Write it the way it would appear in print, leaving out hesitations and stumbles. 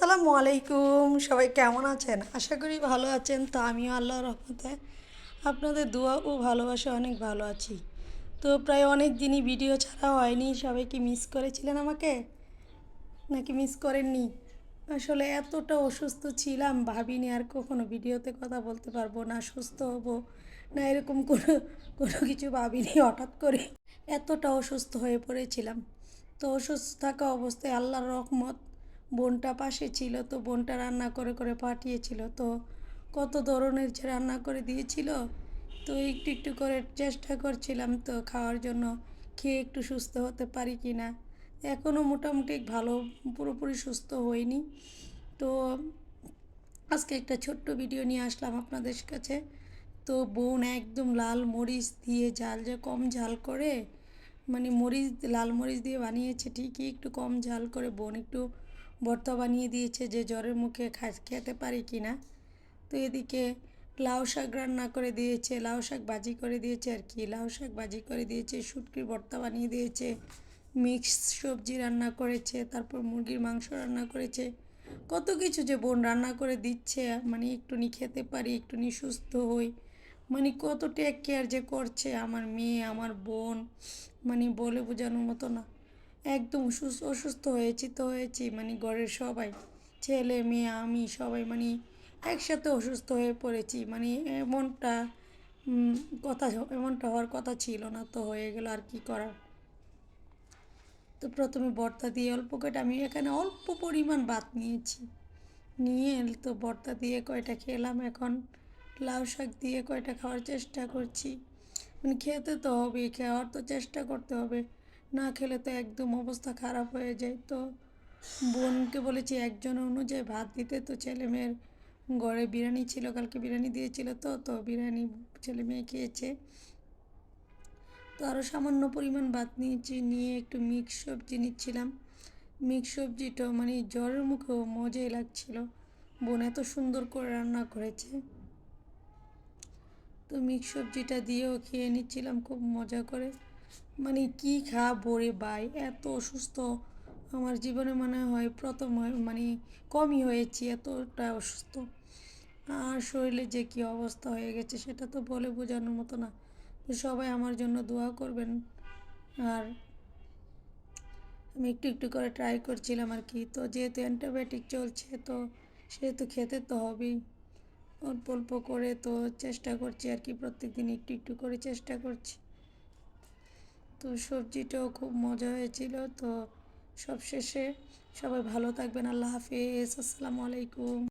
আসসালামু আলাইকুম, সবাই কেমন আছেন? আশা করি ভালো আছেন। তো আমিও আল্লাহর রহমতে আপনাদের দোয়া ও ভালোবাসা অনেক ভালো আছি। তো প্রায় অনেক দিনই ভিডিও ছাড়া হয়নি। সবাই কি মিস করেছিলেন আমাকে, নাকি মিস করেননি? আসলে এতটা অসুস্থ ছিলাম, ভাবিনি আর কখনো ভিডিওতে কথা বলতে পারবো না, সুস্থ হব না, এরকম কোনো কোনো কিছু ভাবিনি। হঠাৎ করে এতটা অসুস্থ হয়ে পড়েছিলাম। তো অসুস্থ থাকা অবস্থায় আল্লাহর রহমত, বোনটা পাশে ছিল। তো বোনটা রান্না করে করে পাঠিয়েছিল। তো কত ধরনের যে রান্না করে দিয়েছিল। তো একটু একটু করে চেষ্টা করছিলাম তো খাওয়ার জন্য, খেয়ে একটু সুস্থ হতে পারি কি না। এখনও মোটামুটি ভালো, পুরোপুরি সুস্থ হইনি। তো আজকে একটা ছোট্ট ভিডিও নিয়ে আসলাম আপনাদের কাছে। তো বোন একদম লাল মরিচ দিয়ে, ঝাল যে কম ঝাল করে, মানে মরিচ লাল মরিচ দিয়ে বানিয়েছে ঠিকই, একটু কম ঝাল করে বোন একটু ভর্তা বানিয়ে দিয়েছে, যে জ্বরের মুখে খেতে পারি কি না। তো এদিকে লাউ শাক রান্না করে দিয়েছে, লাউ শাক ভাজি করে দিয়েছে আর কি, লাউ শাক ভাজি করে দিয়েছে, শুটকির ভর্তা বানিয়ে দিয়েছে, মিক্স সবজি রান্না করেছে, তারপর মুরগির মাংস রান্না করেছে। কত কিছু যে বোন রান্না করে দিচ্ছে, মানে একটুনি খেতে পারি, একটুনি সুস্থ হই। মানে কত টেক কেয়ার যে করছে আমার মেয়ে, আমার বোন, মানে বলে বোঝানোর মতো না। একদম অসুস্থ হয়েছি তো হয়েছি, মানে ঘরের সবাই, ছেলে মেয়ে আমি সবাই মানে একসাথে অসুস্থ হয়ে পড়েছি। মানে এমনটা উম, কথা এমনটা হওয়ার কথা ছিল না, তো হয়ে গেল, আর কি করার। তো প্রথমে ভর্তা দিয়ে অল্প কয়টা, আমি এখানে অল্প পরিমাণ ভাত নিয়েছি, নিয়ে তো ভর্তা দিয়ে কয়টা খেলাম। এখন লাউ শাক দিয়ে কয়টা খাওয়ার চেষ্টা করছি। মানে খেতে তো হবে, খাওয়ার তো চেষ্টা করতে হবে, না খেলে তো একদম অবস্থা খারাপ হয়ে যায়। তো বোনকে বলেছি একজনের অনুযায়ী ভাত দিতে। তো ছেলে মেয়ের ঘরে বিরিয়ানি ছিল, কালকে বিরিয়ানি দিয়েছিল, তো তো বিরিয়ানি ছেলে মেয়ে খেয়েছে। তো আরও সামান্য পরিমাণ ভাত নিয়েছি, নিয়ে একটু মিক্স সবজি নিচ্ছিলাম। মিক্স সবজিটা মানে জ্বরের মুখেও মজাই লাগছিল, বোন এত সুন্দর করে রান্না করেছে। তো মিক্স সবজিটা দিয়েও খেয়ে নিচ্ছিলাম খুব মজা করে। মানে কি খাবো রে ভাই, এত অসুস্থ আমার জীবনে মনে হয় প্রথম হয়, মানে কমই হয়েছি এতটা অসুস্থ। আর শরীরে যে কী অবস্থা হয়ে গেছে সেটা তো বলে বোঝানোর মতো না। তো সবাই আমার জন্য দোয়া করবেন। আর আমি একটু একটু করে ট্রাই করছিলাম আর কি। তো যেহেতু অ্যান্টিবায়োটিক চলছে, তো সেহেতু খেতে তো হবেই, অল্প অল্প করে। তো চেষ্টা করছি আর কি, প্রত্যেক দিন একটু একটু করে চেষ্টা করছি। তো সবজিটাও খুব মজা হয়েছিল। তো সবশেষে সবাই ভালো থাকবেন, আল্লাহ হাফেজ, আসসালামু আলাইকুম।